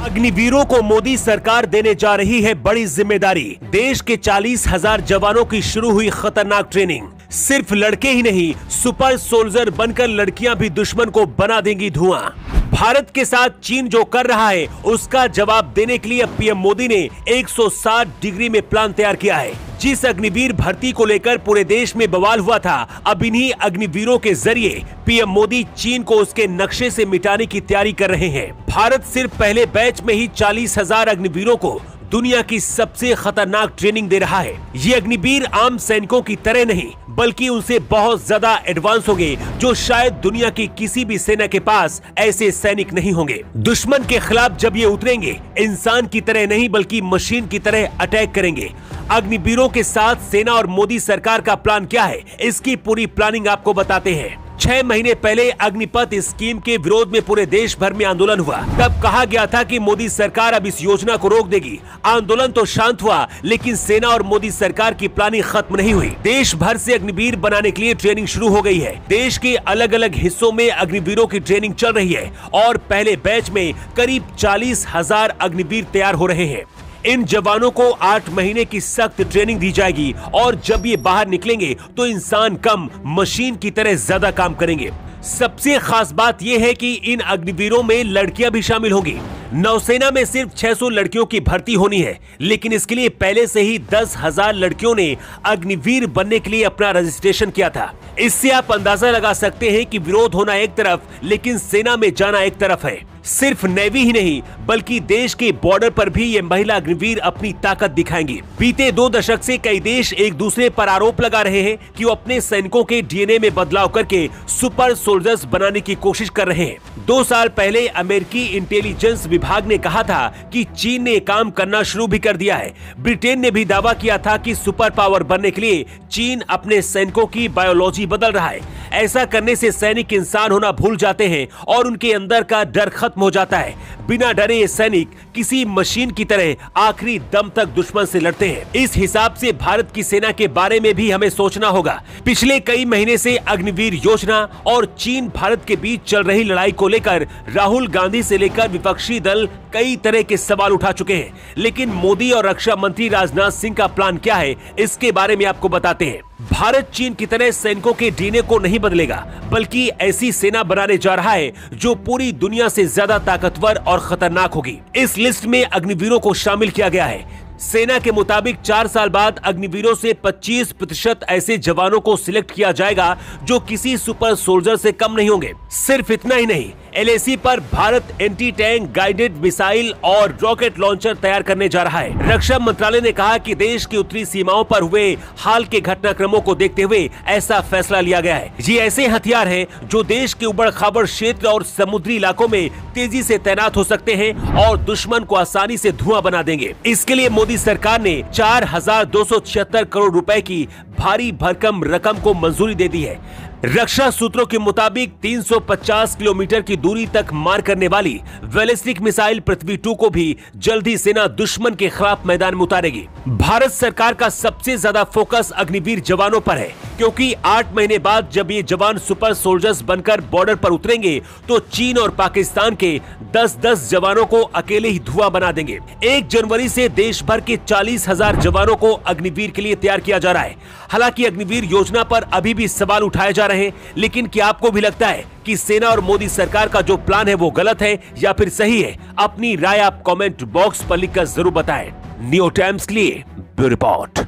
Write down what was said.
अग्निवीरों को मोदी सरकार देने जा रही है बड़ी जिम्मेदारी। देश के 40,000 जवानों की शुरू हुई खतरनाक ट्रेनिंग। सिर्फ लड़के ही नहीं, सुपर सोल्जर बनकर लड़कियां भी दुश्मन को बना देंगी धुआं। भारत के साथ चीन जो कर रहा है उसका जवाब देने के लिए अब पीएम मोदी ने 160 डिग्री में प्लान तैयार किया है। जिस अग्निवीर भर्ती को लेकर पूरे देश में बवाल हुआ था, अब इन्हीं अग्निवीरों के जरिए पीएम मोदी चीन को उसके नक्शे से मिटाने की तैयारी कर रहे हैं। भारत सिर्फ पहले बैच में ही 40,000 अग्निवीरों को दुनिया की सबसे खतरनाक ट्रेनिंग दे रहा है। ये अग्निवीर आम सैनिकों की तरह नहीं बल्कि उनसे बहुत ज्यादा एडवांस होंगे, जो शायद दुनिया की किसी भी सेना के पास ऐसे सैनिक नहीं होंगे। दुश्मन के खिलाफ जब ये उतरेंगे, इंसान की तरह नहीं बल्कि मशीन की तरह अटैक करेंगे। अग्निवीरों के साथ सेना और मोदी सरकार का प्लान क्या है, इसकी पूरी प्लानिंग आपको बताते हैं। 6 महीने पहले अग्निपथ स्कीम के विरोध में पूरे देश भर में आंदोलन हुआ। तब कहा गया था कि मोदी सरकार अब इस योजना को रोक देगी। आंदोलन तो शांत हुआ, लेकिन सेना और मोदी सरकार की प्लानिंग खत्म नहीं हुई। देश भर से अग्निवीर बनाने के लिए ट्रेनिंग शुरू हो गई है। देश के अलग अलग हिस्सों में अग्निवीरों की ट्रेनिंग चल रही है और पहले बैच में करीब 40,000 अग्निवीर तैयार हो रहे हैं। इन जवानों को 8 महीने की सख्त ट्रेनिंग दी जाएगी और जब ये बाहर निकलेंगे तो इंसान कम मशीन की तरह ज्यादा काम करेंगे। सबसे खास बात यह है कि इन अग्निवीरों में लड़कियां भी शामिल होंगी। नौसेना में सिर्फ 600 लड़कियों की भर्ती होनी है, लेकिन इसके लिए पहले से ही 10,000 लड़कियों ने अग्निवीर बनने के लिए अपना रजिस्ट्रेशन किया था। इससे आप अंदाजा लगा सकते हैं कि विरोध होना एक तरफ, लेकिन सेना में जाना एक तरफ है। सिर्फ नेवी ही नहीं बल्कि देश के बॉर्डर पर भी ये महिला अग्निवीर अपनी ताकत दिखाएंगी। बीते 2 दशक से कई देश एक दूसरे पर आरोप लगा रहे हैं कि वो अपने सैनिकों के डीएनए में बदलाव करके सुपर सोल्जर्स बनाने की कोशिश कर रहे हैं। 2 साल पहले अमेरिकी इंटेलिजेंस विभाग ने कहा था कि चीन ने काम करना शुरू भी कर दिया है। ब्रिटेन ने भी दावा किया था कि सुपर पावर बनने के लिए चीन अपने सैनिकों की बायोलॉजी बदल रहा है। ऐसा करने से सैनिक इंसान होना भूल जाते हैं और उनके अंदर का डर खत्म हो जाता है। बिना डरे ये सैनिक किसी मशीन की तरह आखिरी दम तक दुश्मन से लड़ते हैं। इस हिसाब से भारत की सेना के बारे में भी हमें सोचना होगा। पिछले कई महीने से अग्निवीर योजना और चीन भारत के बीच चल रही लड़ाई को लेकर राहुल गांधी से लेकर विपक्षी दल कई तरह के सवाल उठा चुके हैं, लेकिन मोदी और रक्षा मंत्री राजनाथ सिंह का प्लान क्या है, इसके बारे में आपको बताते हैं। भारत चीन की तरह सैनिकों के डीएनए को नहीं बदलेगा, बल्कि ऐसी सेना बनाने जा रहा है जो पूरी दुनिया से ज्यादा ताकतवर और खतरनाक होगी। इस लिस्ट में अग्निवीरों को शामिल किया गया है। सेना के मुताबिक 4 साल बाद अग्निवीरों से 25% ऐसे जवानों को सिलेक्ट किया जाएगा जो किसी सुपर सोल्जर से कम नहीं होंगे। सिर्फ इतना ही नहीं, LAC पर Bharat anti tank guided missile और रॉकेट लॉन्चर तैयार करने जा रहा है। रक्षा मंत्रालय ने कहा कि देश की उत्तरी सीमाओं पर हुए हाल के घटनाक्रमों को देखते हुए ऐसा फैसला लिया गया है। ये ऐसे हथियार हैं जो देश के उबड़ खाबड़ क्षेत्र और समुद्री इलाकों में तेजी से तैनात हो सकते हैं और दुश्मन को आसानी से धुआं बना देंगे। इसके लिए मोदी सरकार ने 4,276 करोड़ रुपए की भारी भरकम रकम को मंजूरी दे दी है। रक्षा सूत्रों के मुताबिक 350 किलोमीटर की दूरी तक मार करने वाली बैलिस्टिक मिसाइल पृथ्वी 2 को भी जल्दी सेना दुश्मन के खिलाफ मैदान में उतारेगी। भारत सरकार का सबसे ज्यादा फोकस अग्निवीर जवानों पर है, क्योंकि 8 महीने बाद जब ये जवान सुपर सोल्जर्स बनकर बॉर्डर पर उतरेंगे तो चीन और पाकिस्तान के 10-10 जवानों को अकेले ही धुआं बना देंगे। 1 जनवरी से देश भर के 40,000 जवानों को अग्निवीर के लिए तैयार किया जा रहा है। हालांकि अग्निवीर योजना पर अभी भी सवाल उठाए जा रहे हैं, लेकिन क्या आपको भी लगता है कि सेना और मोदी सरकार का जो प्लान है वो गलत है या फिर सही है? अपनी राय आप कमेंट बॉक्स पर लिखकर जरूर बताएं। न्यू टाइम्स के लिए ब्यूरो रिपोर्ट।